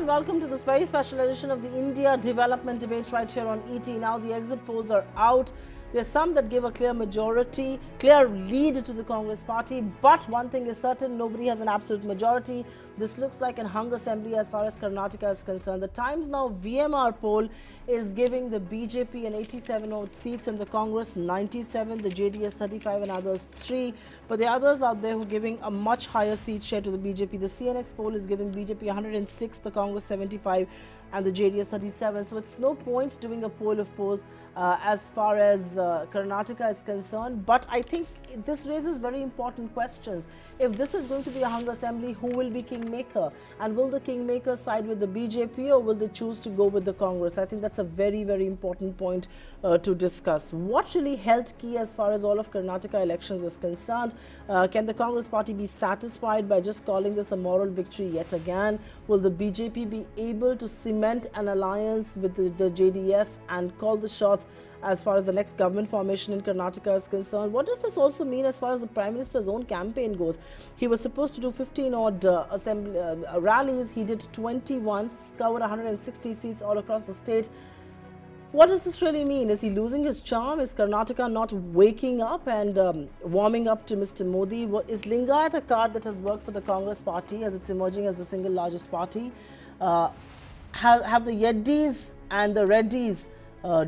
and welcome to this very special edition of the India Development Debate right here on ET. Now the exit polls are out. There's some that give a clear majority, clear lead to the Congress party. But one thing is certain, nobody has an absolute majority. This looks like an hung assembly as far as Karnataka is concerned. The Times Now-VMR poll is giving the BJP an 87 odd seats and the Congress 97, the JDS 35 and others 3. But the others out there who are giving a much higher seat share to the BJP. The CNX poll is giving BJP 106, the Congress 75 and the JDS 37. So it's no point doing a poll of polls as far as Karnataka is concerned. But I think this raises very important questions. If this is going to be a hung assembly, who will be kingmaker? And will the kingmaker side with the BJP or will they choose to go with the Congress? I think that's a very, very important point to discuss. What really held key as far as all of Karnataka elections is concerned? Can the Congress party be satisfied by just calling this a moral victory yet again? Will the BJP be able to cement an alliance with the JDS and call the shots as far as the next government formation in Karnataka is concerned? What does this also mean as far as the Prime Minister's own campaign goes? He was supposed to do 15 odd rallies. He did 21, covered 160 seats all across the state. What does this really mean? Is he losing his charm? Is Karnataka not waking up and warming up to Mr. Modi? Is Lingayat a card that has worked for the Congress party as it's emerging as the single largest party? Have the Yeddis and the Reddys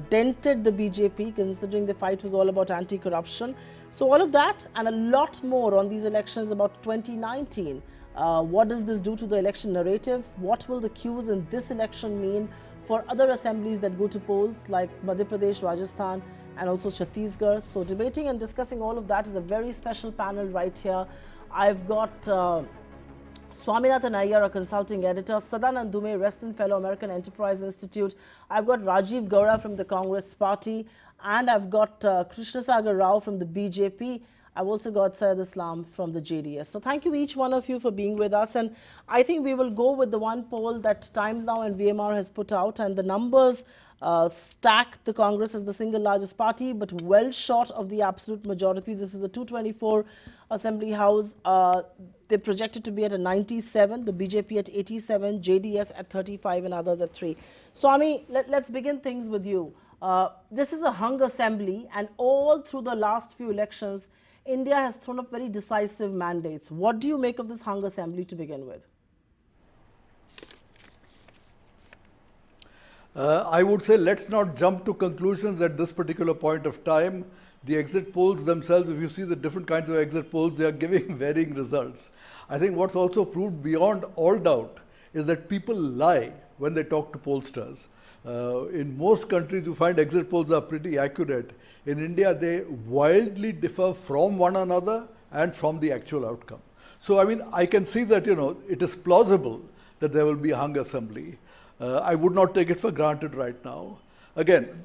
dented the BJP, considering the fight was all about anti-corruption? So all of that and a lot more on these elections about 2019. What does this do to the election narrative? What will the cues in this election mean for other assemblies that go to polls like Madhya Pradesh, Rajasthan and also Chhattisgarh? So debating and discussing all of that is a very special panel right here. I've got Swaminathan Iyer, a consulting editor, Sadanand Dume, Western Fellow, American Enterprise Institute. I've got Rajiv Gaura from the Congress Party, and I've got Krishnasagar Rao from the BJP. I've also got Syed Islam from the JDS. So thank you each one of you for being with us. And I think we will go with the one poll that Times Now and VMR has put out, and the numbers stack the Congress as the single largest party, but well short of the absolute majority. This is the 224 Assembly House. They projected to be at a 97, the BJP at 87, JDS at 35 and others at 3. Swami, let's begin things with you. This is a hung assembly, and all through the last few elections, India has thrown up very decisive mandates. What do you make of this hung assembly to begin with? I would say let's not jump to conclusions at this particular point of time. The exit polls themselves, if you see the different kinds of exit polls, they are giving varying results. I think what's also proved beyond all doubt is that people lie when they talk to pollsters. In most countries, you find exit polls are pretty accurate. In India, they wildly differ from one another and from the actual outcome. So, I mean, I can see that, it is plausible that there will be a hung assembly. I would not take it for granted right now. Again,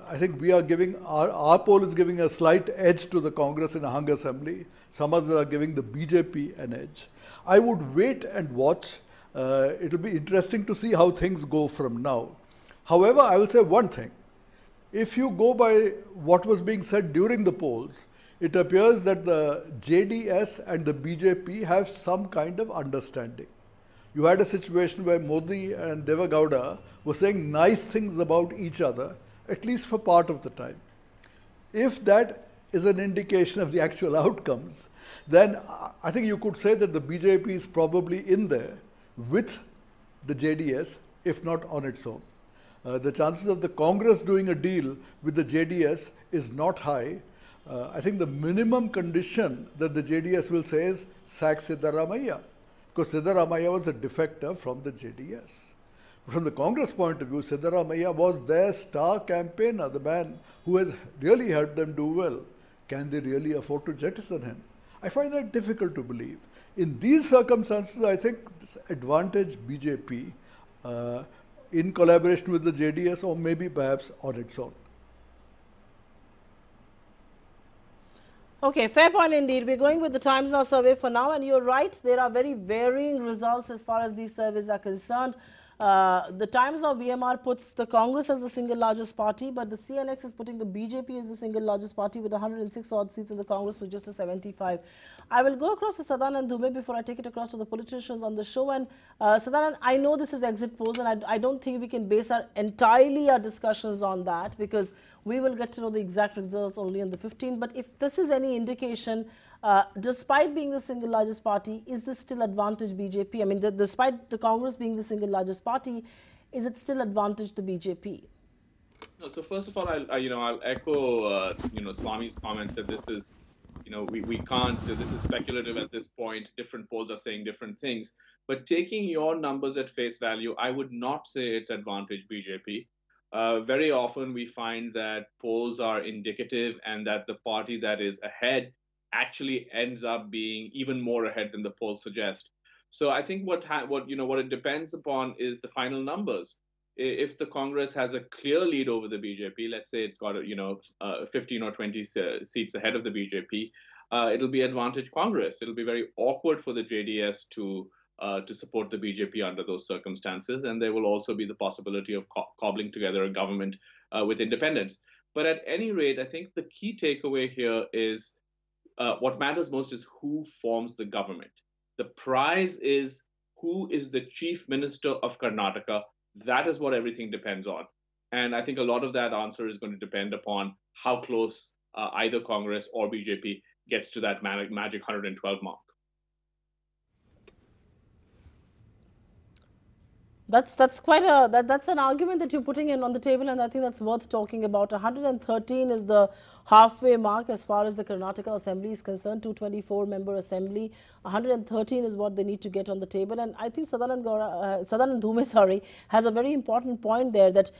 I think we are giving, our poll is giving a slight edge to the Congress in a hung assembly. Some others are giving the BJP an edge. I would wait and watch. It will be interesting to see how things go from now. However, I will say one thing. If you go by what was being said during the polls, it appears that the JDS and the BJP have some kind of understanding. You had a situation where Modi and Deve Gowda were saying nice things about each other, at least for part of the time. If that is an indication of the actual outcomes, then I think you could say that the BJP is probably in there with the JDS, if not on its own. The chances of the Congress doing a deal with the JDS is not high. I think the minimum condition that the JDS will say is sack Siddaramaiah, because Siddaramaiah was a defector from the JDS. From the Congress point of view, Siddaramaiah was their star campaigner, the man who has really helped them do well. Can they really afford to jettison him? I find that difficult to believe. In these circumstances, I think this advantage BJP in collaboration with the JDS, or maybe perhaps on its own. Okay, fair point indeed. We're going with the Times Now survey for now, and you're right, there are very varying results as far as these surveys are concerned. The Times Now-VMR puts the Congress as the single largest party, but the CNX is putting the BJP as the single largest party with 106 odd seats in the Congress with just a 75. I will go across to Sadanand Dhume before I take it across to the politicians on the show. And Sadanand, I know this is exit polls, and I don't think we can base entirely our discussions on that, because we will get to know the exact results only on the 15th. But if this is any indication, despite being the single largest party, is this still advantage BJP? I mean, despite the Congress being the single largest party, is it still advantage the BJP? No, so first of all, I'll echo, Swami's comments that this is, we can't, this is speculative at this point. Different polls are saying different things. But taking your numbers at face value, I would not say it's advantage BJP. Very often we find that polls are indicative and that the party that is ahead actually ends up being even more ahead than the polls suggest. So I think what it depends upon is the final numbers. If the Congress has a clear lead over the BJP, let's say it's got 15 or 20 seats ahead of the BJP, it'll be advantage Congress. It'll be very awkward for the JDS to support the BJP under those circumstances, and there will also be the possibility of cobbling together a government with independents. But at any rate, I think the key takeaway here is what matters most is who forms the government. The prize is who is the chief minister of Karnataka. That is what everything depends on. And I think a lot of that answer is going to depend upon how close either Congress or BJP gets to that magic 112 mark. That's quite that's an argument that you're putting in on the table, and I think that's worth talking about. 113 is the halfway mark as far as the Karnataka Assembly is concerned. 224-member Assembly. 113 is what they need to get on the table, and I think Sadanand Dhume, has a very important point there, that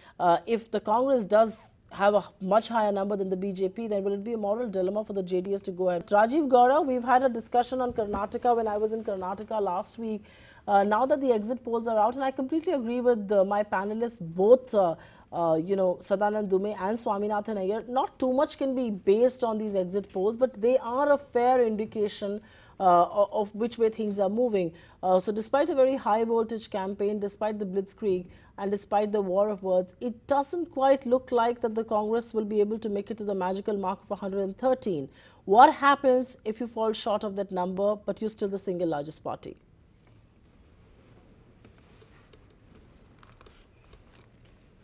if the Congress does have a much higher number than the BJP, then will it be a moral dilemma for the JDS to go ahead? Rajiv Gaura, we've had a discussion on Karnataka when I was in Karnataka last week. Now that the exit polls are out, and I completely agree with my panelists, both Sadanand Dhume and Swaminathan Iyer, not too much can be based on these exit polls, but they are a fair indication of which way things are moving. So despite a very high voltage campaign, despite the blitzkrieg, and despite the war of words, it doesn't quite look like that the Congress will be able to make it to the magical mark of 113. What happens if you fall short of that number, but you're still the single largest party?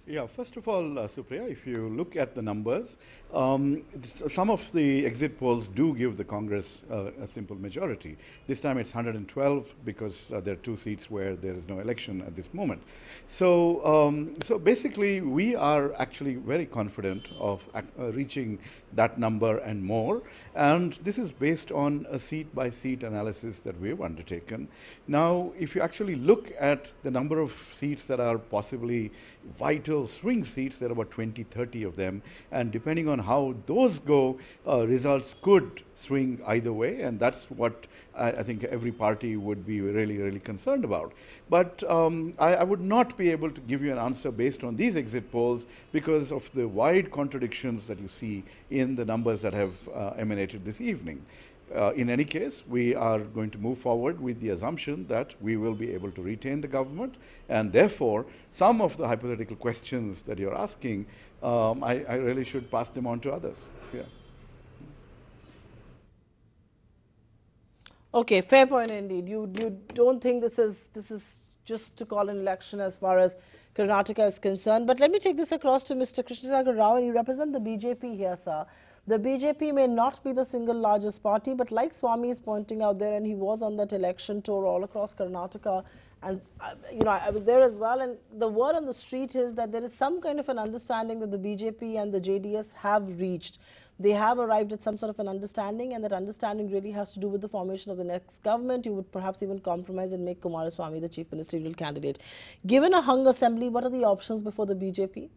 Yeah, first of all, Supriya, if you look at the numbers, some of the exit polls do give the Congress a simple majority. This time it's 112 because there are 2 seats where there is no election at this moment. So, so basically, we are actually very confident of reaching that number and more. And this is based on a seat-by-seat analysis that we've undertaken. Now, if you actually look at the number of seats that are possibly vital swing seats, there are about 20, 30 of them. And depending on how those go, results could swing either way. And that's what I think every party would be really, really concerned about. But I would not be able to give you an answer based on these exit polls because of the wide contradictions that you see in the numbers that have emanated this evening. In any case, we are going to move forward with the assumption that we will be able to retain the government, and therefore, some of the hypothetical questions that you're asking, I really should pass them on to others. Yeah. Okay, fair point indeed. You don't think this is just to call an election as far as Karnataka is concerned. But let me take this across to Mr. Krishnasagar Rao, and you represent the BJP here, sir. The BJP may not be the single largest party, but like Swami is pointing out there, and he was on that election tour all across Karnataka, and I was there as well, and the word on the street is that there is some kind of an understanding that the BJP and the JDS have reached. They have arrived at some sort of an understanding, and that understanding really has to do with the formation of the next government. You would perhaps even compromise and make Kumaraswamy the chief ministerial candidate. Given a hung assembly, what are the options before the BJP?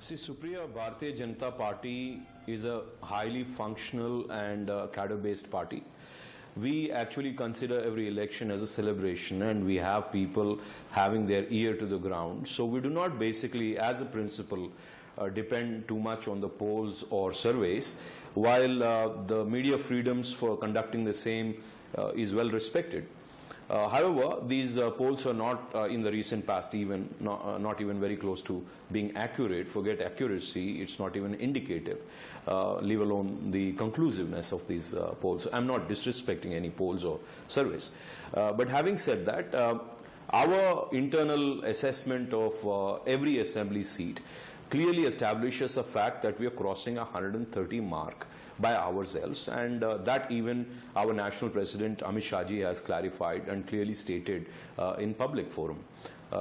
See, Supriya, Bharatiya Janata Party is a highly functional and cadre-based party. We actually consider every election as a celebration, and we have people having their ear to the ground. So we do not basically, as a principle, depend too much on the polls or surveys. while the media freedoms for conducting the same is well respected. However, these polls are not in the recent past even not even very close to being accurate. Forget accuracy, it's not even indicative, leave alone the conclusiveness of these polls. I'm not disrespecting any polls or surveys. But having said that, our internal assessment of every assembly seat clearly establishes a fact that we are crossing a 130 mark by ourselves, and that even our national president Amit Shah ji has clarified and clearly stated in public forum.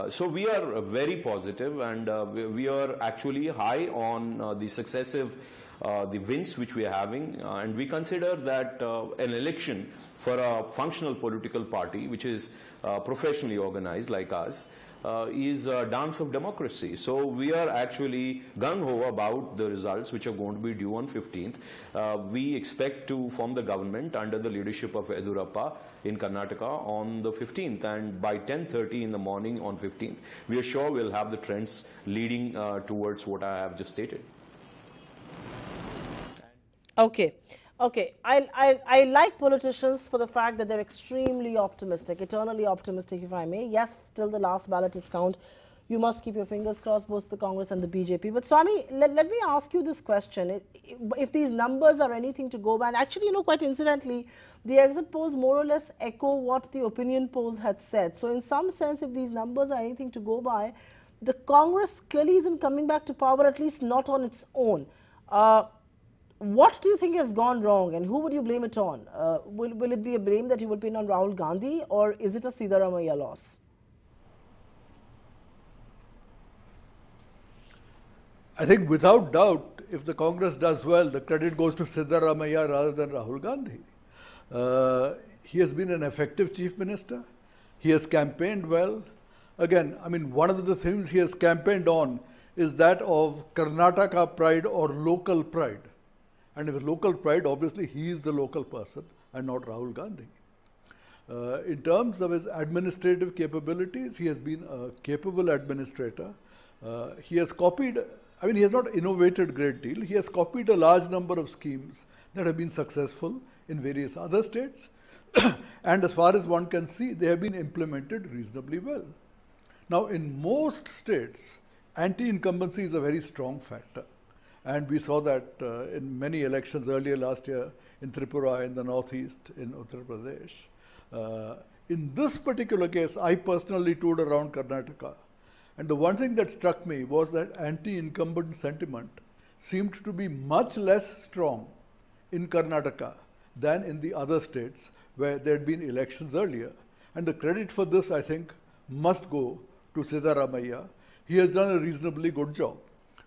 So we are very positive, and we are actually high on the successive the wins which we are having, and we consider that an election for a functional political party which is professionally organized like us is a dance of democracy. So we are actually gung-ho about the results which are going to be due on 15th. We expect to form the government under the leadership of Yediyurappa in Karnataka on the 15th, and by 10:30 in the morning on 15th, we are sure we'll have the trends leading towards what I have just stated. Okay. Okay, I like politicians for the fact that they're extremely optimistic, eternally optimistic, if I may. Yes, till the last ballot is count. You must keep your fingers crossed, both the Congress and the BJP. But Swami, let me ask you this question. If these numbers are anything to go by, and actually, you know, quite incidentally, the exit polls more or less echo what the opinion polls had said. So in some sense, if these numbers are anything to go by, the Congress clearly isn't coming back to power, at least not on its own. What do you think has gone wrong, and who would you blame it on? Will it be a blame that you will pin on Rahul Gandhi, or is it a Siddaramaiah loss? I think without doubt, if the Congress does well, the credit goes to Siddaramaiah rather than Rahul Gandhi. He has been an effective chief minister. He has campaigned well. Again, I mean, one of the things he has campaigned on is that of Karnataka pride or local pride. And if it's local pride, obviously he is the local person and not Rahul Gandhi. In terms of his administrative capabilities, he has been a capable administrator. He has copied, I mean, he has not innovated a great deal. He has copied a large number of schemes that have been successful in various other states. And as far as one can see, they have been implemented reasonably well. Now, in most states, anti-incumbency is a very strong factor. And we saw that in many elections earlier last year in Tripura, in the northeast, in Uttar Pradesh. In this particular case, I personally toured around Karnataka. And the one thing that struck me was that anti-incumbent sentiment seemed to be much less strong in Karnataka than in the other states where there had been elections earlier. And the credit for this, I think, must go to Siddaramaiah. He has done a reasonably good job.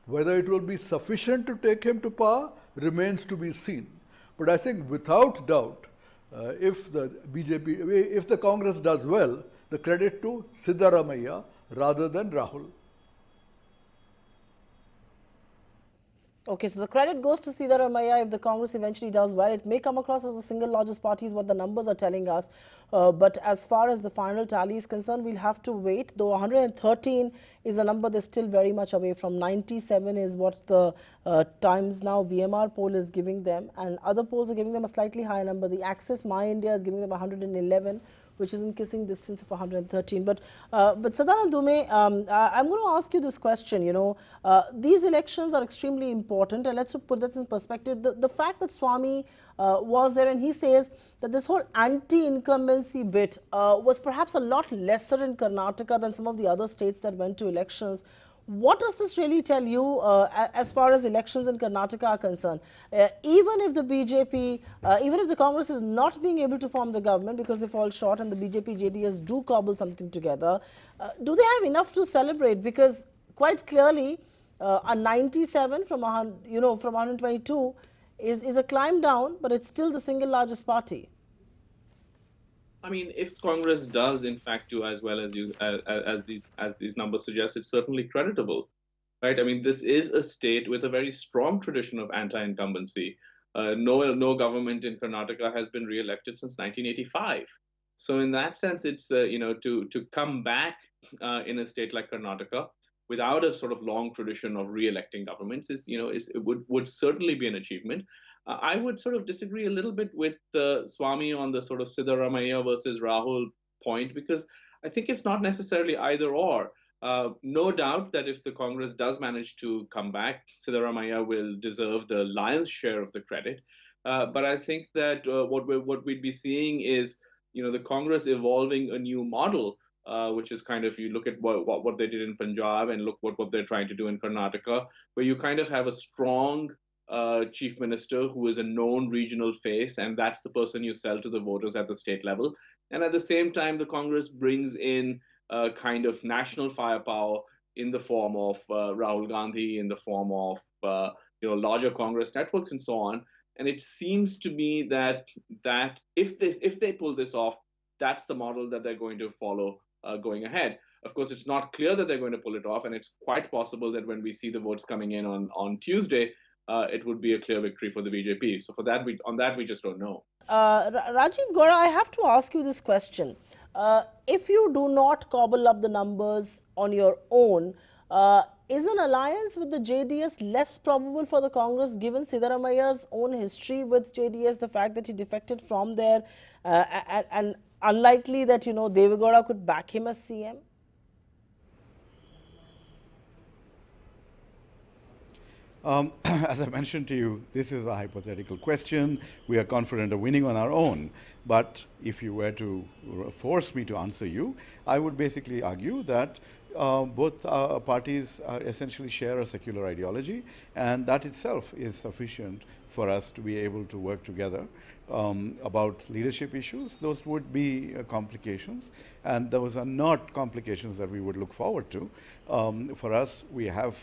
Whether it will be sufficient to take him to power remains to be seen. But I think without doubt, if the BJP, if the Congress does well, the credit to Siddaramaiah rather than Rahul. Okay, so the credit goes to Siddaramaiah if the Congress eventually does well. It may come across as the single largest party is what the numbers are telling us. But as far as the final tally is concerned, we'll have to wait. Though 113 is a number that's still very much away from. 97 is what the Times Now-VMR poll is giving them. And other polls are giving them a slightly higher number. The Access My India is giving them 111. Which is in kissing distance of 113. But Sadanand Dume, I'm going to ask you this question. You know, these elections are extremely important, and let's put this in perspective. The fact that Swami was there and he says that this whole anti-incumbency bit was perhaps a lot lesser in Karnataka than some of the other states that went to elections. What does this really tell you as far as elections in Karnataka are concerned? Even if the BJP, even if the Congress is not being able to form the government because they fall short and the BJP, JDS do cobble something together, do they have enough to celebrate? Because quite clearly, a 97 from 122 is a climb down, but it's still the single largest party. I mean, if Congress does in fact do as well as these numbers suggest, it's certainly creditable, right? I mean, this is a state with a very strong tradition of anti-incumbency. No government in Karnataka has been re-elected since 1985. So in that sense, it's to come back in a state like Karnataka without a sort of long tradition of re-electing governments would certainly be an achievement. I would sort of disagree a little bit with Swami on the sort of Siddaramaiah versus Rahul point, because I think it's not necessarily either or. No doubt that if the Congress does manage to come back, Siddaramaiah will deserve the lion's share of the credit. But I think that what we'd be seeing is, the Congress evolving a new model, which is kind of, you look at what they did in Punjab and look what they're trying to do in Karnataka, where you kind of have a strong chief minister who is a known regional face, and that's the person you sell to the voters at the state level. And at the same time, the Congress brings in kind of national firepower in the form of Rahul Gandhi, in the form of larger Congress networks and so on. And it seems to me that if they pull this off, that's the model that they're going to follow going ahead. Of course, it's not clear that they're going to pull it off, and it's quite possible that when we see the votes coming in on Tuesday, it would be a clear victory for the BJP. So for that, we just don't know. Rajiv Gowda, I have to ask you this question. If you do not cobble up the numbers on your own, is an alliance with the JDS less probable for the Congress, given Siddaramaiah's own history with JDS, the fact that he defected from there, and unlikely that, Deve Gowda could back him as CM? As I mentioned to you, this is a hypothetical question. We are confident of winning on our own. But if you were to force me to answer you, I would basically argue that both parties essentially share a secular ideology, and that itself is sufficient for us to be able to work together. About leadership issues, those would be complications, and those are not complications that we would look forward to. For us, we have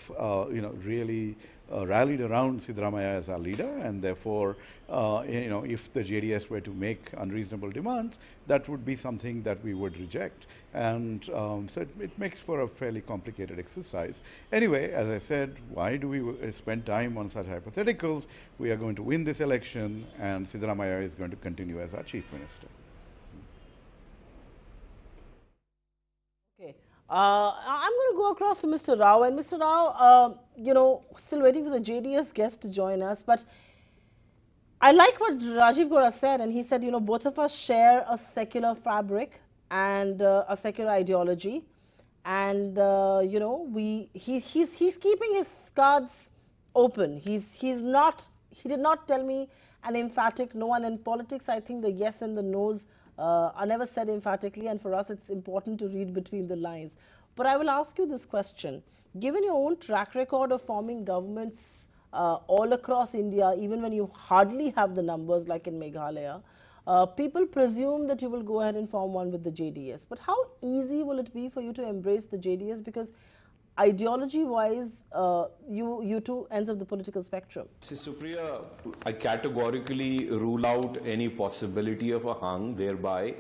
really rallied around Siddaramaiah as our leader, and therefore, if the JDS were to make unreasonable demands, that would be something that we would reject. And so it makes for a fairly complicated exercise. Anyway, as I said, why do we spend time on such hypotheticals? We are going to win this election, and Siddaramaiah is going to continue as our chief minister. Okay. I'm going to go across to Mr. Rao. And Mr. Rao, still waiting for the JDS guest to join us. But I like what Rajiv Gowda said. And he said, both of us share a secular fabric and a secular ideology. And, he's keeping his cards open. He did not tell me an emphatic no. And in politics, I think the yes and the no's are never said emphatically, and for us it's important to read between the lines. But I will ask you this question. Given your own track record of forming governments all across India, even when you hardly have the numbers like in Meghalaya, people presume that you will go ahead and form one with the JDS. But how easy will it be for you to embrace the JDS? Because ideology-wise, you two ends of the political spectrum. See, Supriya, I categorically rule out any possibility of a hung, thereby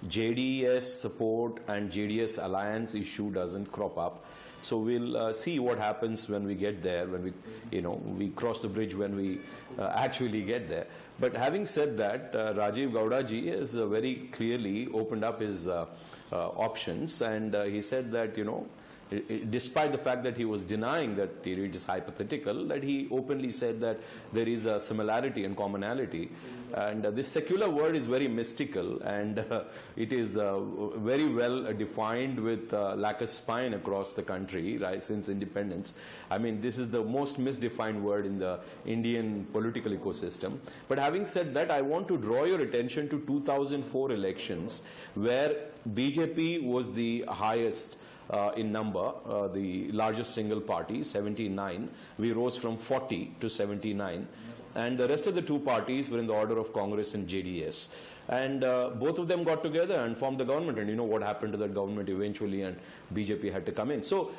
JDS support and JDS alliance issue doesn't crop up. So we'll see what happens when we get there, when we cross the bridge, when we actually get there. But having said that, Rajiv Gowda ji has very clearly opened up his options, and he said that, despite the fact that he was denying that it is hypothetical, that he openly said that there is a similarity and commonality. And this secular word is very mystical, and it is very well defined with like a spine across the country, right, since independence. I mean, this is the most misdefined word in the Indian political ecosystem. But having said that, I want to draw your attention to 2004 elections, where BJP was the highest in number, the largest single party, 79. We rose from 40 to 79. And the rest of the two parties were in the order of Congress and JDS. And both of them got together and formed the government. And you know what happened to that government eventually, and BJP had to come in. So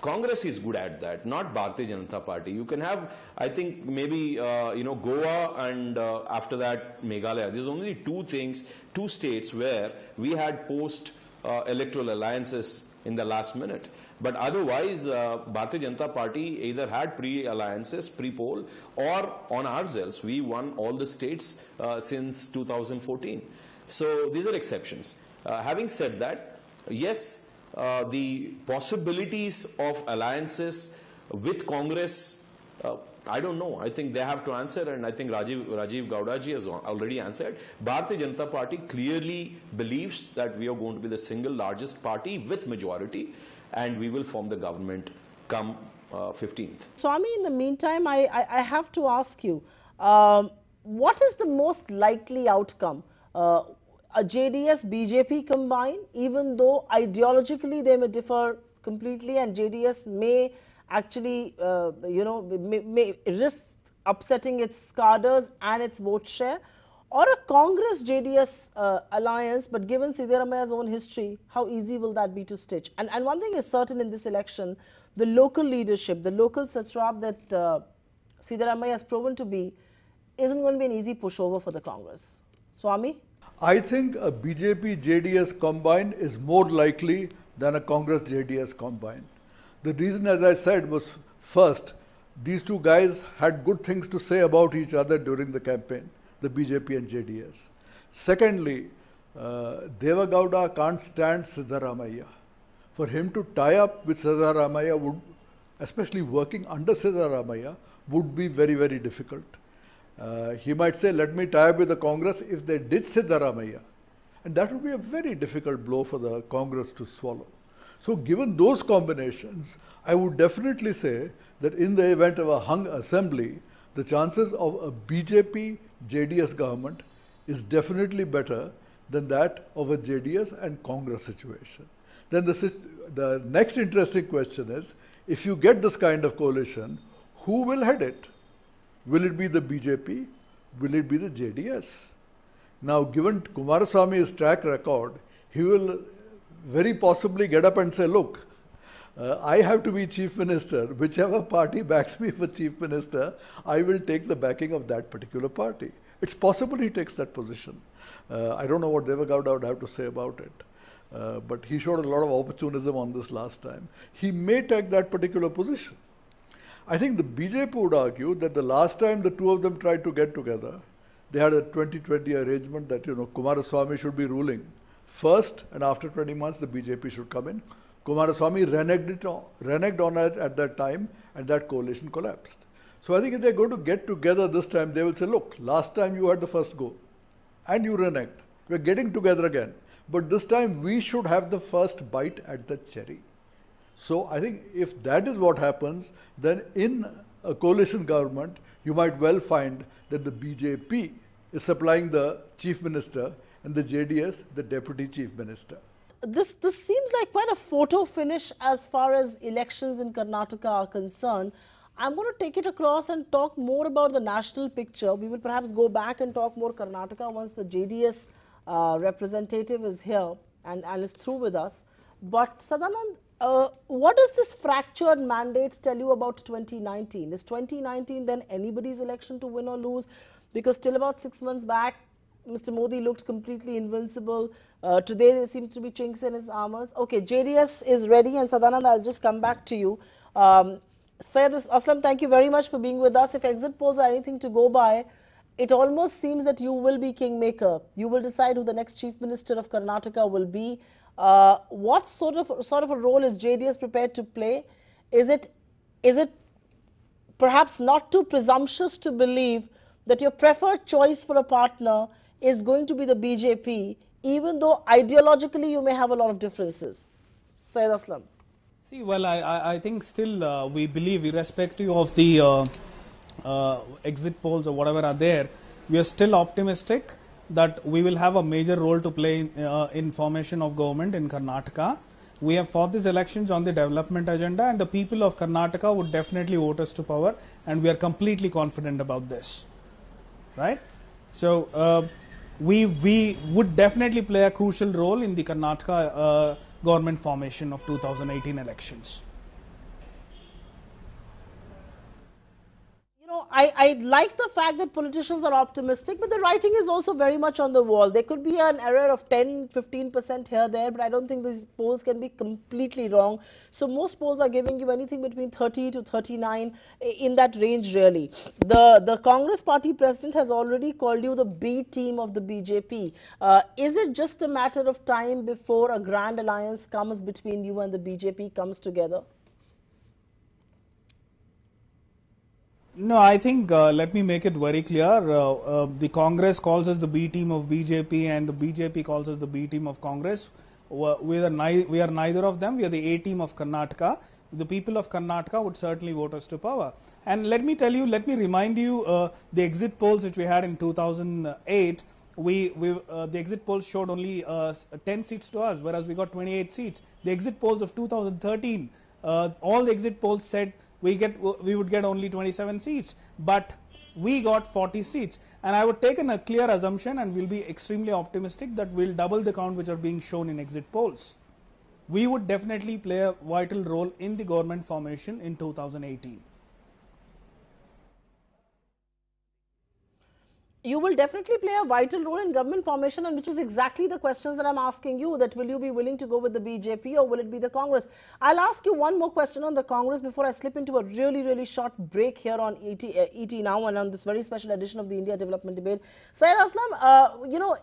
Congress is good at that, not Bharatiya Janata Party. You can have, I think, maybe, Goa and after that, Meghalaya. There's only two states where we had post-electoral alliances in the last minute. But otherwise, Bharatiya Janata Party either had pre-alliances, pre-poll, or on ourselves. We won all the states since 2014. So these are exceptions. Having said that, yes, the possibilities of alliances with Congress I don't know. I think they have to answer, and I think Rajiv Gowda ji has already answered. Bharatiya Janata Party clearly believes that we are going to be the single largest party with majority, and we will form the government come 15th. Swami, in the meantime, I have to ask you, what is the most likely outcome? A JDS-BJP combine, even though ideologically they may differ completely, and JDS may actually, may risk upsetting its cadres and its vote share, or a Congress-JDS alliance, but given Siddaramaya's own history, how easy will that be to stitch? And one thing is certain in this election, the local leadership, the local satrap that Siddaramaya has proven to be, isn't going to be an easy pushover for the Congress. Swami? I think a BJP-JDS combine is more likely than a Congress-JDS combine. The reason, as I said, was first, these two guys had good things to say about each other during the campaign, the BJP and JDS. Secondly, Deva Gowda can't stand Siddaramaya. For him to tie up with Siddaramaya would, especially working under Siddaramaya, would be very, very difficult. He might say, let me tie up with the Congress if they did Siddaramaya. And that would be a very difficult blow for the Congress to swallow. So given those combinations, I would definitely say that in the event of a hung assembly, the chances of a BJP-JDS government is definitely better than that of a JDS and Congress situation. Then the next interesting question is, if you get this kind of coalition, who will head it? Will it be the BJP? Will it be the JDS? Now, given Kumaraswamy's track record, he will very possibly get up and say, look, I have to be chief minister. Whichever party backs me for chief minister, I will take the backing of that particular party. It's possible he takes that position. I don't know what Deva Gowda would have to say about it. But he showed a lot of opportunism on this last time. He may take that particular position. I think the BJP would argue that the last time the two of them tried to get together, they had a 2020 arrangement that, Kumaraswamy should be ruling first, and after 20 months, the BJP should come in. Kumaraswamy reneged on it at that time, and that coalition collapsed. So I think if they're going to get together this time, they will say, look, last time you had the first go, and you reneged. We're getting together again. But this time, we should have the first bite at the cherry. So I think if that is what happens, then in a coalition government, you might well find that the BJP is supplying the chief minister and the JDS the deputy chief minister. This seems like quite a photo finish as far as elections in Karnataka are concerned. I'm going to take it across and talk more about the national picture. We will perhaps go back and talk more Karnataka once the JDS representative is here and is through with us. But Sadanand, what does this fractured mandate tell you about 2019? Is 2019 then anybody's election to win or lose? Because till about 6 months back, Mr. Modi looked completely invincible. Today, there seems to be chinks in his armors. Okay, JDS is ready, and Sadanand, I'll just come back to you. Syed Aslam, thank you very much for being with us. If exit polls are anything to go by, it almost seems that you will be kingmaker. You will decide who the next chief minister of Karnataka will be. What sort of a role is JDS prepared to play? Is it perhaps not too presumptuous to believe that your preferred choice for a partner is going to be the BJP, even though ideologically you may have a lot of differences? Syed Aslam. See, well, I think still we believe, irrespective of the exit polls or whatever are there, we are still optimistic that we will have a major role to play in formation of government in Karnataka. We have fought these elections on the development agenda, and the people of Karnataka would definitely vote us to power, and we are completely confident about this. Right? So, we would definitely play a crucial role in the Karnataka government formation of 2018 elections. I like the fact that politicians are optimistic, but the writing is also very much on the wall. There could be an error of 10-15% here, there, but I don't think these polls can be completely wrong. So most polls are giving you anything between 30 to 39, in that range really. The Congress party president has already called you the B team of the BJP. Is it just a matter of time before a grand alliance comes between you and the BJP comes together? No, I think let me make it very clear. The Congress calls us the B team of BJP, and the BJP calls us the B team of Congress. We are neither of them. We are the A team of Karnataka. The people of Karnataka would certainly vote us to power. And let me remind you, the exit polls which we had in 2008. The exit polls showed only 10 seats to us, whereas we got 28 seats. The exit polls of 2013, all the exit polls said we would get only 27 seats, but we got 40 seats. And I would take a clear assumption, and we'll be extremely optimistic that we'll double the count which are being shown in exit polls. We would definitely play a vital role in the government formation in 2018. You will definitely play a vital role in government formation, and which is exactly the questions that I'm asking you, that will you be willing to go with the BJP or will it be the Congress? I'll ask you one more question on the Congress before I slip into a really short break here on ET Now and on this very special edition of the India Development Debate. Syed Aslam, you know,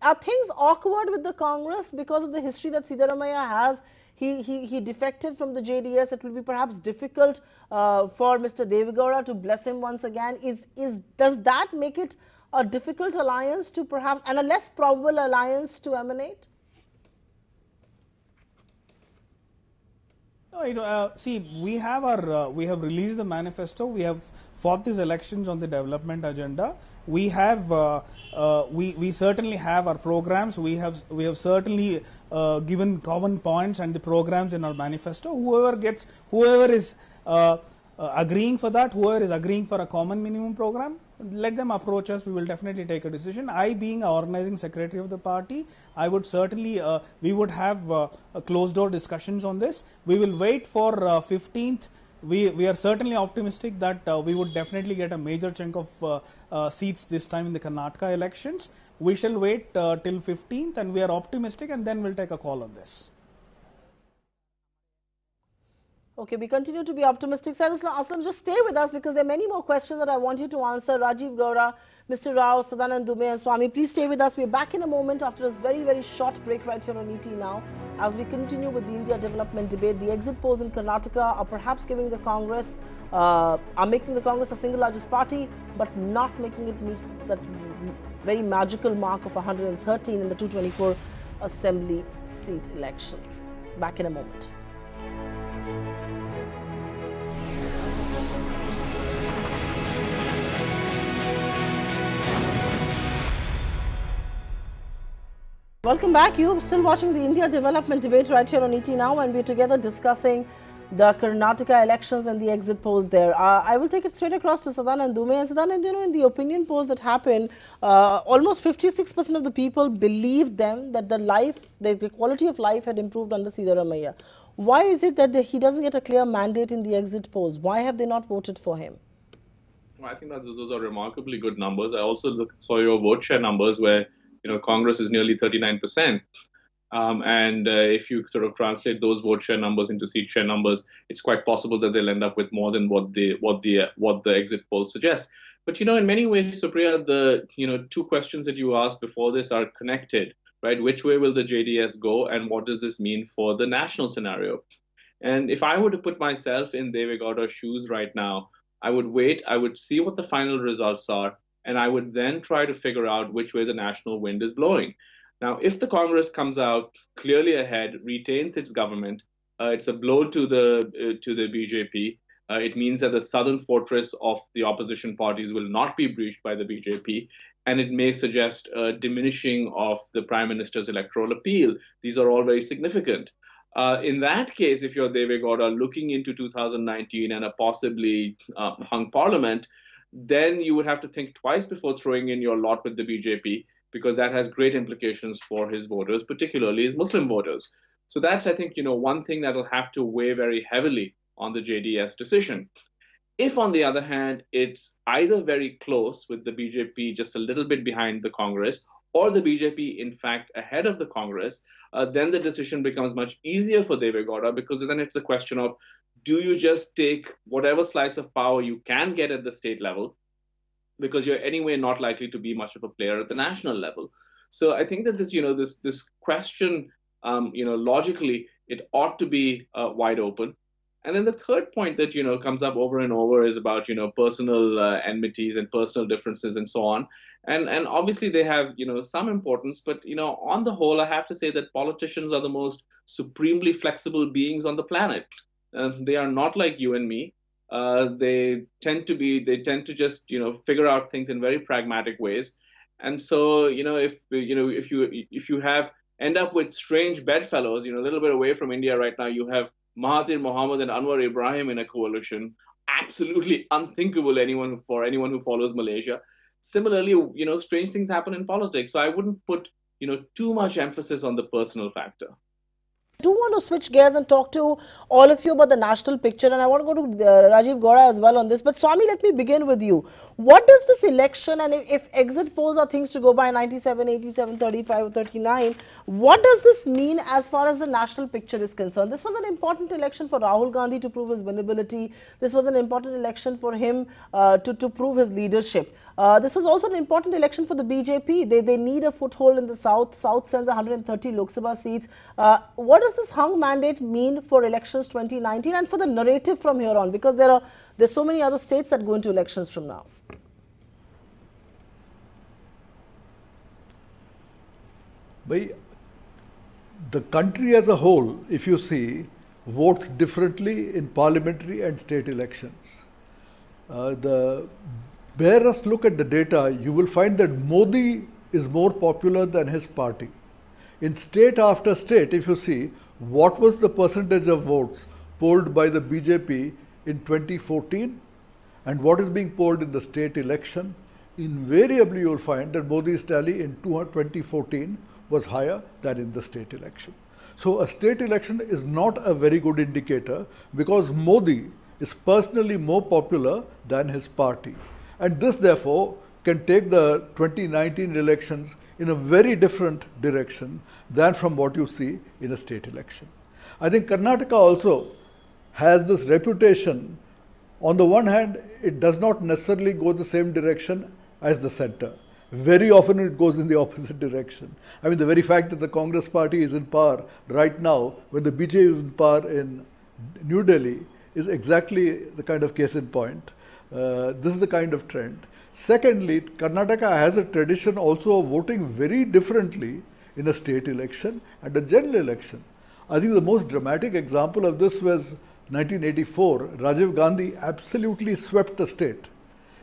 are things awkward with the Congress because of the history that Siddaramaiah has? He defected from the JDS. It will be perhaps difficult for Mr. Devegowda to bless him once again. Does that make it a difficult alliance to perhaps, and a less probable alliance to emanate? No, see, we have released the manifesto. We have fought these elections on the development agenda. We have, we certainly have our programs. We have certainly given common points and the programs in our manifesto. Whoever is agreeing for that, whoever is agreeing for a common minimum program, let them approach us. We will definitely take a decision. I, being an organizing secretary of the party, I would certainly, we would have closed door discussions on this. We will wait for 15th. We are certainly optimistic that we would definitely get a major chunk of seats this time in the Karnataka elections. We shall wait till 15th, and we are optimistic, and then we'll take a call on this. Okay, we continue to be optimistic. Syed Aslam, just stay with us because there are many more questions that I want you to answer. Rajiv Gowda, Mr. Rao, Sadanand Dubey and Swami, please stay with us. We're back in a moment after this very short break right here on ET Now. As we continue with the India Development Debate, the exit polls in Karnataka are perhaps giving the Congress, are making the Congress a single largest party, but not making it meet that very magical mark of 113 in the 224 assembly seat election. Back in a moment. Welcome back. You're still watching the India Development Debate right here on ET Now, and we're together discussing the Karnataka elections and the exit polls there. I will take it straight across to Sadanand Dubey. And Sadanand, you know, in the opinion polls that happened, almost 56% of the people believed them that the quality of life had improved under Siddaramaiah. Why is it that he doesn't get a clear mandate in the exit polls? Why have they not voted for him? Well, I think that those are remarkably good numbers. I also saw your vote share numbers where, you know, Congress is nearly 39%. If you sort of translate those vote share numbers into seat share numbers, it's quite possible that they'll end up with more than what the exit polls suggest. But, you know, in many ways, Supriya, the two questions that you asked before this are connected, right? Which way will the JDS go, and what does this mean for the national scenario? And if I were to put myself in Devegowda's shoes right now, I would wait. I would see what the final results are, and I would then try to figure out which way the national wind is blowing. Now, if the Congress comes out clearly ahead, retains its government, it's a blow to the BJP. It means that the southern fortress of the opposition parties will not be breached by the BJP, and it may suggest a diminishing of the Prime Minister's electoral appeal. These are all very significant. In that case, if you're Devegowda looking into 2019 and a possibly hung parliament, then you would have to think twice before throwing in your lot with the BJP, because that has great implications for his voters, particularly his Muslim voters. So that's, I think, one thing that will have to weigh very heavily on the JDS decision. If, on the other hand, it's either very close with the BJP just a little bit behind the Congress, or the BJP, in fact, ahead of the Congress, then the decision becomes much easier for Devegowda, because then it's a question of, do you just take whatever slice of power you can get at the state level, because you're anyway not likely to be much of a player at the national level? So I think that this question, logically, it ought to be wide open. And then the third point that, comes up over and over is about, personal enmities and personal differences and so on. And obviously they have, some importance, but, on the whole, I have to say that politicians are the most supremely flexible beings on the planet. They are not like you and me. They tend to just, figure out things in very pragmatic ways. And so, if you have end up with strange bedfellows, a little bit away from India right now, you have Mahathir Mohamad and Anwar Ibrahim in a coalition. Absolutely unthinkable for anyone who follows Malaysia. Similarly, strange things happen in politics. So I wouldn't put, too much emphasis on the personal factor. I do want to switch gears and talk to all of you about the national picture, and I want to go to Rajiv Gowda as well on this. But Swami, let me begin with you. What does this election, and if exit polls are things to go by, 97, 87, 35 or 39, what does this mean as far as the national picture is concerned? This was an important election for Rahul Gandhi to prove his winnability. This was an important election for him to prove his leadership. This was also an important election for the BJP. They need a foothold in the South. South sends 130 Lok Sabha seats. What does this hung mandate mean for elections 2019 and for the narrative from here on? Because there's so many other states that go into elections from now. The country as a whole, if you see, votes differently in parliamentary and state elections. Bear us look at the data, you will find that Modi is more popular than his party. In state after state, if you see, what was the percentage of votes polled by the BJP in 2014 and what is being polled in the state election, invariably you will find that Modi's tally in 2014 was higher than in the state election. So a state election is not a very good indicator because Modi is personally more popular than his party. And this, therefore, can take the 2019 elections in a very different direction than from what you see in a state election. I think Karnataka also has this reputation. On the one hand, it does not necessarily go the same direction as the center. Very often it goes in the opposite direction. I mean, the very fact that the Congress party is in power right now, when the BJP is in power in New Delhi, is exactly the kind of case in point. This is the kind of trend. Secondly, Karnataka has a tradition also of voting very differently in a state election and a general election. I think the most dramatic example of this was 1984. Rajiv Gandhi absolutely swept the state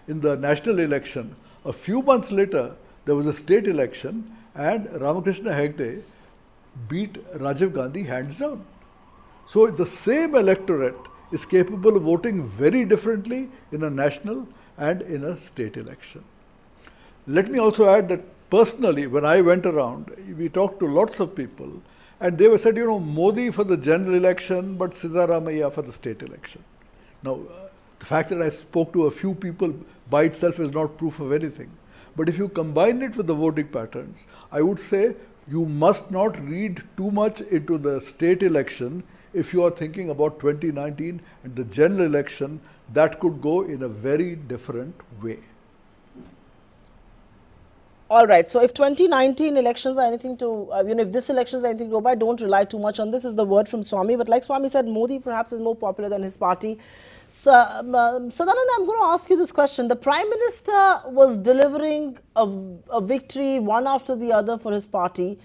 in the national election. A few months later, there was a state election and Ramakrishna Hegde beat Rajiv Gandhi hands down. So the same electorate is capable of voting very differently in a national and in a state election. Let me also add that personally, when I went around, we talked to lots of people and they were said, Modi for the general election, but Siddaramaiah for the state election. Now, the fact that I spoke to a few people by itself is not proof of anything. But if you combine it with the voting patterns, I would say you must not read too much into the state election if you are thinking about 2019 and the general election. That could go in a very different way. All right. So if 2019 elections are anything to, if this election is anything to go by, don't rely too much on this, is the word from Swami. But like Swami said, Modi perhaps is more popular than his party. So, Sadananda, I'm going to ask you this question. The Prime Minister was delivering a victory one after the other for his party.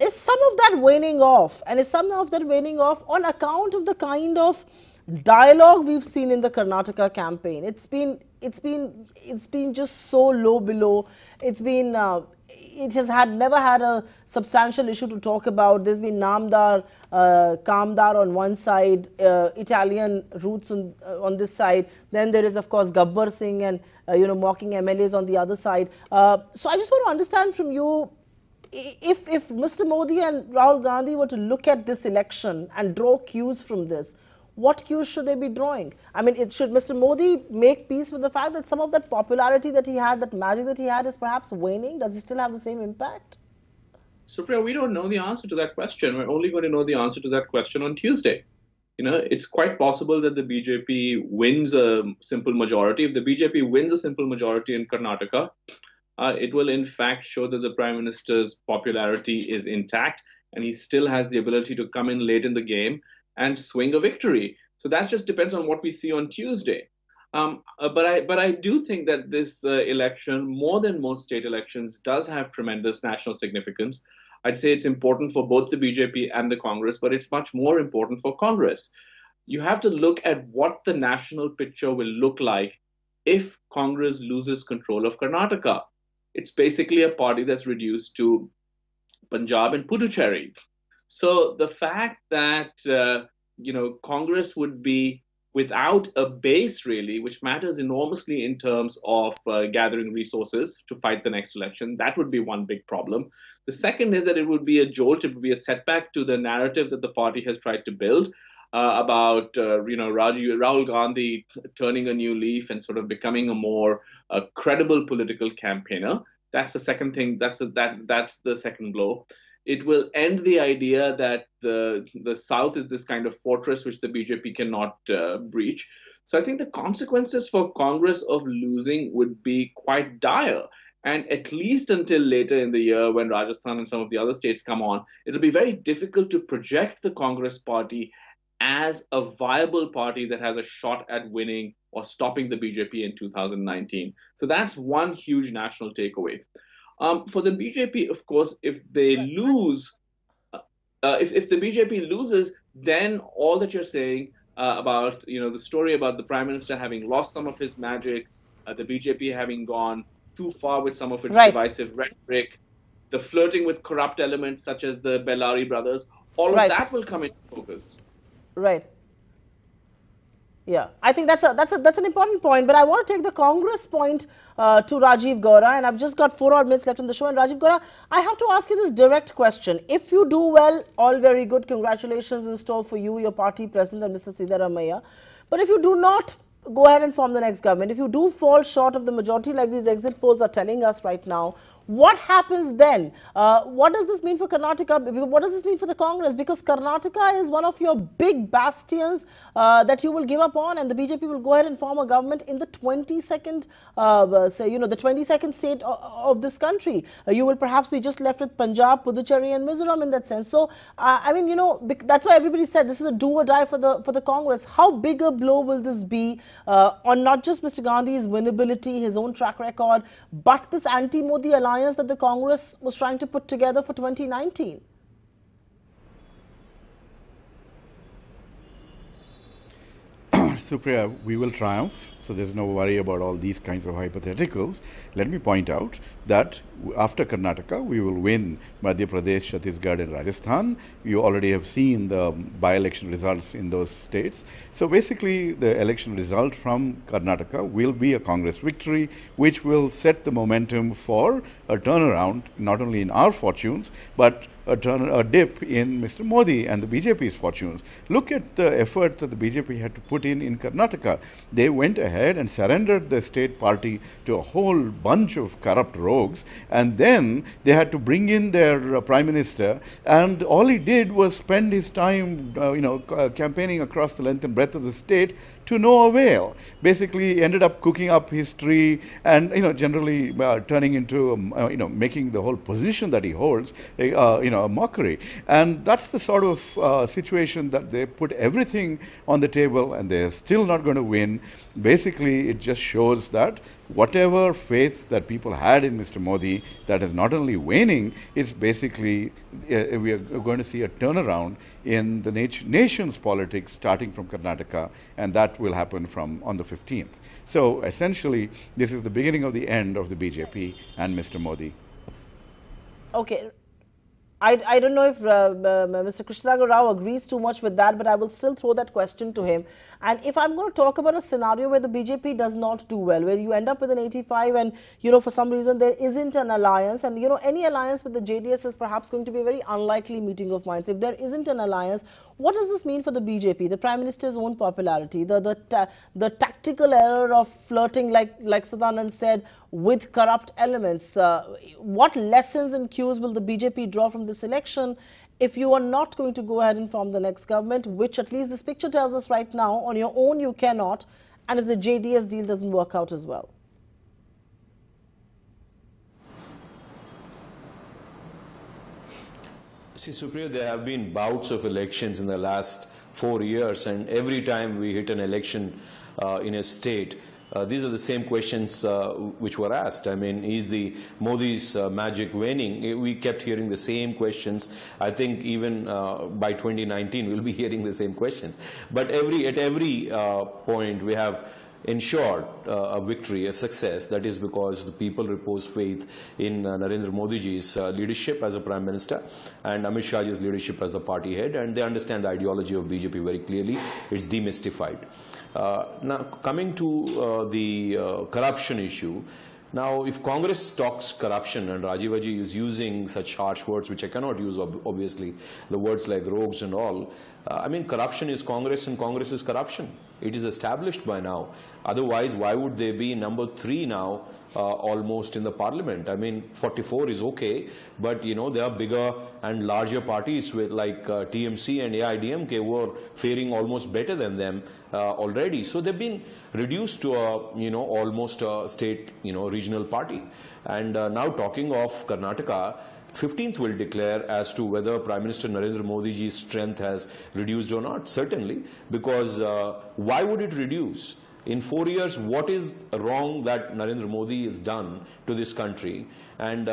Is some of that waning off? And is some of that waning off on account of the kind of dialogue we've seen in the Karnataka campaign? It's been just so low below. It has never had a substantial issue to talk about. There's been Namdar, Kamdar on one side, Italian roots on this side. Then there is, of course, Gabbar Singh and mocking MLAs on the other side. So I just want to understand from you, if Mr. Modi and Rahul Gandhi were to look at this election and draw cues from this, what cues should they be drawing? I mean, should Mr. Modi make peace with the fact that some of that popularity that he had, that magic that he had, is perhaps waning? Does he still have the same impact? Supriya, we don't know the answer to that question. We're only going to know the answer to that question on Tuesday. It's quite possible that the BJP wins a simple majority. If the BJP wins a simple majority in Karnataka, it will in fact show that the Prime Minister's popularity is intact and he still has the ability to come in late in the game and swing a victory. So that just depends on what we see on Tuesday. But I do think that this election, more than most state elections, does have tremendous national significance. I'd say it's important for both the BJP and the Congress, but it's much more important for Congress. You have to look at what the national picture will look like if Congress loses control of Karnataka. It's basically a party that's reduced to Punjab and Puducherry. So the fact that Congress would be without a base, really, which matters enormously in terms of gathering resources to fight the next election, that would be one big problem. The second is that it would be a jolt, it would be a setback to the narrative that the party has tried to build about Rahul Gandhi turning a new leaf and sort of becoming a more credible political campaigner. That's the second thing. That's the second blow. It will end the idea that the South is this kind of fortress which the BJP cannot breach. So I think the consequences for Congress of losing would be quite dire. And at least until later in the year, when Rajasthan and some of the other states come on, it'll be very difficult to project the Congress party as a viable party that has a shot at winning or stopping the BJP in 2019. So that's one huge national takeaway. For the BJP, of course, if they lose, if the BJP loses, then all that you're saying about the story about the Prime Minister having lost some of his magic, the BJP having gone too far with some of its divisive rhetoric, the flirting with corrupt elements such as the Bellari brothers, all of that will come into focus. Right. Yeah, I think that's an important point. But I want to take the Congress point to Rajiv Gowda, and I've just got 4 odd minutes left on the show. And Rajiv Gowda, I have to ask you this direct question: if you do well, all very good, congratulations in store for you, your party president, and Mr. Siddaramaiah. But if you do not, go ahead and form the next government. If you do fall short of the majority, like these exit polls are telling us right now, what happens then? What does this mean for Karnataka? What does this mean for the Congress? Because Karnataka is one of your big bastions that you will give up on, and the BJP will go ahead and form a government in the 22nd, the 22nd state of this country. You will perhaps be just left with Punjab, Puducherry, and Mizoram in that sense. So, I mean, that's why everybody said this is a do or die for the Congress. How big a blow will this be on not just Mr. Gandhi's winnability, his own track record, but this anti-Modi alliance that the Congress was trying to put together for 2019? Supriya, we will triumph, so there's no worry about all these kinds of hypotheticals. Let me point out that after Karnataka, we will win Madhya Pradesh, Chhattisgarh, and Rajasthan. You already have seen the by-election results in those states. So basically, the election result from Karnataka will be a Congress victory, which will set the momentum for a turnaround, not only in our fortunes, but a dip in Mr. Modi and the BJP's fortunes. Look at the effort that the BJP had to put in Karnataka. They went ahead and surrendered the state party to a whole bunch of corrupt rogues, and then they had to bring in their prime minister, and all he did was spend his time campaigning across the length and breadth of the state to no avail. Basically, he ended up cooking up history and generally turning into making the whole position that he holds a mockery. And that's the sort of situation that they put everything on the table and they're still not going to win. Basically, it just shows that whatever faith that people had in Mr. Modi, that is not only waning, it's basically we are going to see a turnaround in the nation's politics starting from Karnataka, and that will happen on the 15th. So essentially, this is the beginning of the end of the BJP and Mr. Modi. Okay. I don't know if Mr. Krishnasagar Rao agrees too much with that, but I will still throw that question to him. And if I'm going to talk about a scenario where the BJP does not do well, where you end up with an 85 and, for some reason there isn't an alliance, and, any alliance with the JDS is perhaps going to be a very unlikely meeting of minds. If there isn't an alliance, what does this mean for the BJP? The Prime Minister's own popularity, the tactical error of flirting, like Sadanand said, with corrupt elements. What lessons and cues will the BJP draw from this election if you are not going to go ahead and form the next government, which at least this picture tells us right now, on your own you cannot, and if the JDS deal doesn't work out as well? See, Supriya, there have been bouts of elections in the last 4 years, and every time we hit an election in a state, these are the same questions which were asked. I mean, is the Modi's magic waning? We kept hearing the same questions. I think even by 2019 we'll be hearing the same questions. But at every point we have ensured a victory, a success. That is because the people repose faith in Narendra Modi ji's leadership as a Prime Minister and Amit Shah ji's leadership as the party head, and they understand the ideology of BJP very clearly. It's demystified. Now, coming to the corruption issue, now if Congress talks corruption and Rajiv ji is using such harsh words, which I cannot use obviously, the words like rogues and all, I mean, corruption is Congress and Congress is corruption. It is established by now. Otherwise, why would they be number 3 now almost in the parliament? I mean, 44 is okay, but you know, there are bigger and larger parties with like TMC and AIDMK who are faring almost better than them already. So they've been reduced to a, you know, almost a state, you know, regional party. And now talking of Karnataka, 15th will declare as to whether Prime Minister Narendra Modi ji's strength has reduced or not, certainly, because why would it reduce? In 4 years, what is wrong that Narendra Modi has done to this country, and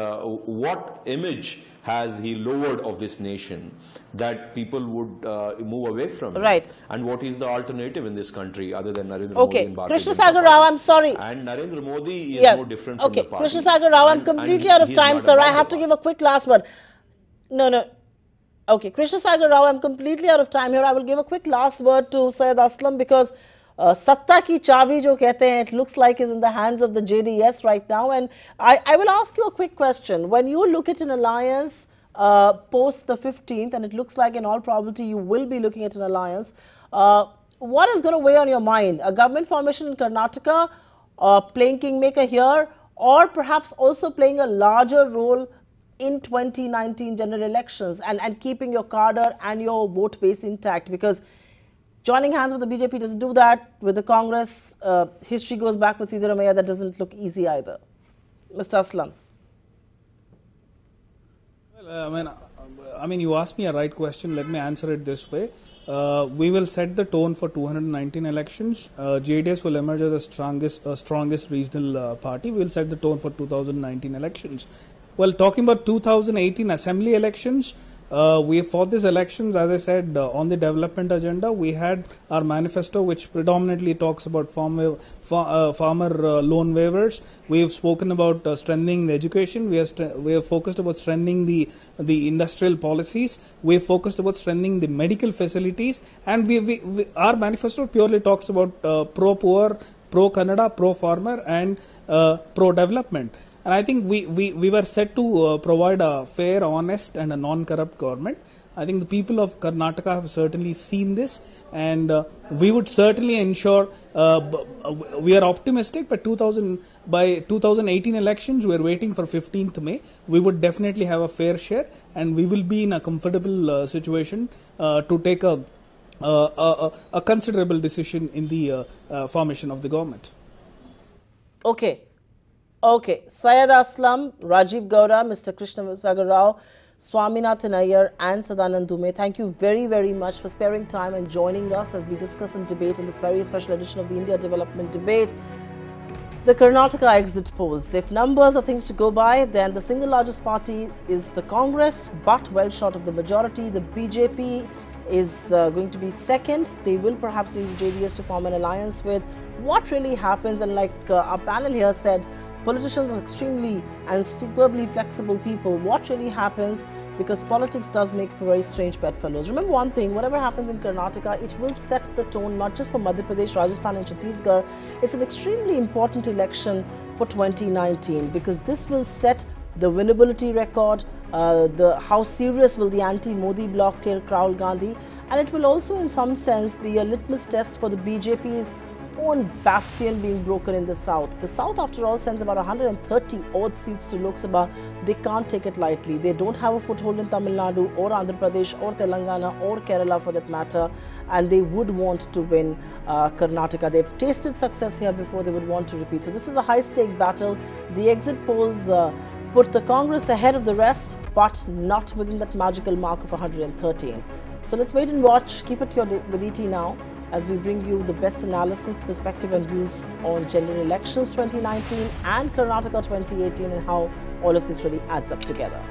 what image has he lowered of this nation that people would move away from? Right. And what is the alternative in this country other than Narendra Modi and Bharatiya Krishna Janata Sagar Party? Rao, I'm sorry. And Narendra Modi is more different from the party. Krishna Sagar Rao, I'm completely out of time, sir. I have to give a quick last word. No. Okay, Krishna Sagar Rao, I'm completely out of time here. I will give a quick last word to Syed Aslam because Satta ki chavi jo kehte hain, it looks like is in the hands of the JDS right now. And I will ask you a quick question. When you look at an alliance post the 15th, and it looks like in all probability you will be looking at an alliance, what is going to weigh on your mind? A government formation in Karnataka, playing kingmaker here, or perhaps also playing a larger role in 2019 general elections and keeping your cadre and your vote base intact? Because joining hands with the BJP doesn't do that. With the Congress, history goes back with Siddaramaiah. That doesn't look easy either. Mr. Aslam. Well, I mean, you asked me a right question. Let me answer it this way. We will set the tone for 219 elections. JDS will emerge as the strongest regional party. We will set the tone for 2019 elections. Well, talking about 2018 assembly elections, we fought these elections, as I said, on the development agenda. We had our manifesto, which predominantly talks about farmer loan waivers. We have spoken about strengthening the education. We have focused about strengthening the industrial policies. We have focused about strengthening the medical facilities. And our manifesto purely talks about pro-poor, pro-Kannada, pro-farmer, and pro-development. And I think we were set to provide a fair, honest and a non-corrupt government. I think the people of Karnataka have certainly seen this, and we would certainly ensure, we are optimistic, but by 2018 elections, we are waiting for 15th May. We would definitely have a fair share, and we will be in a comfortable situation to take a considerable decision in the formation of the government. Okay, Syed Aslam, Rajiv Gowda, Mr. Krishna Sagar Rao, Swaminathan Iyer and Sadanand Dume, thank you very, very much for sparing time and joining us as we discuss and debate in this very special edition of the India Development Debate. The Karnataka exit polls. If numbers are things to go by, then the single largest party is the Congress, but well short of the majority. The BJP is going to be second. They will perhaps need JDS to form an alliance with. What really happens, and like our panel here said, politicians are extremely and superbly flexible people. What really happens, because politics does make for very strange bedfellows. Remember one thing, whatever happens in Karnataka, it will set the tone not just for Madhya Pradesh, Rajasthan and Chhattisgarh. It's an extremely important election for 2019 because this will set the winnability record, how serious will the anti-Modi bloc take Rahul Gandhi, and it will also in some sense be a litmus test for the BJP's own bastion being broken in the south. The south, after all, sends about 130 odd seats to Lok Sabha. They can't take it lightly. They don't have a foothold in Tamil Nadu or Andhra Pradesh or Telangana or Kerala for that matter, and they would want to win Karnataka. They've tasted success here before. They would want to repeat. So this is a high-stake battle. The exit polls put the Congress ahead of the rest, but not within that magical mark of 113. So let's wait and watch. Keep it here with ET Now as we bring you the best analysis, perspective and views on general elections 2019 and Karnataka 2018 and how all of this really adds up together.